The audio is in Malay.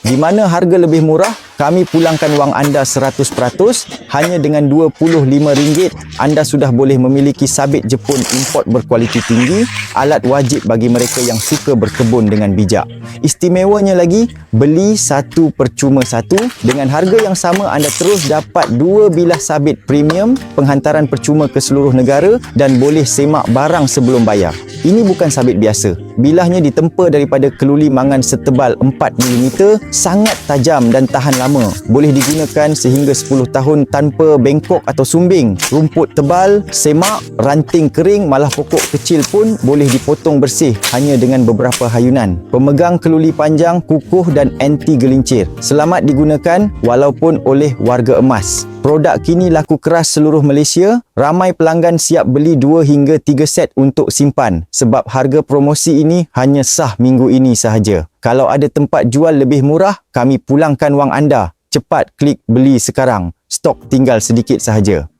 Di mana harga lebih murah, kami pulangkan wang anda 100%. Hanya dengan RM25, anda sudah boleh memiliki sabit Jepun import berkualiti tinggi, alat wajib bagi mereka yang suka berkebun dengan bijak. Istimewanya lagi, beli satu percuma satu. Dengan harga yang sama, anda terus dapat 2 bilah sabit premium, penghantaran percuma ke seluruh negara dan boleh semak barang sebelum bayar. Ini bukan sabit biasa. Bilahnya ditempa daripada keluli mangan setebal 4mm, sangat tajam dan tahan lama. Boleh digunakan sehingga 10 tahun tanpa bengkok atau sumbing. Rumput tebal, semak, ranting kering, malah pokok kecil pun boleh dipotong bersih hanya dengan beberapa hayunan. Pemegang keluli panjang, kukuh dan anti gelincir. Selamat digunakan walaupun oleh warga emas. Produk kini laku keras seluruh Malaysia. Ramai pelanggan siap beli 2 hingga 3 set untuk simpan sebab harga promosi ini hanya sah minggu ini sahaja. Kalau ada tempat jual lebih murah, kami pulangkan wang anda. Cepat klik beli sekarang. Stok tinggal sedikit sahaja.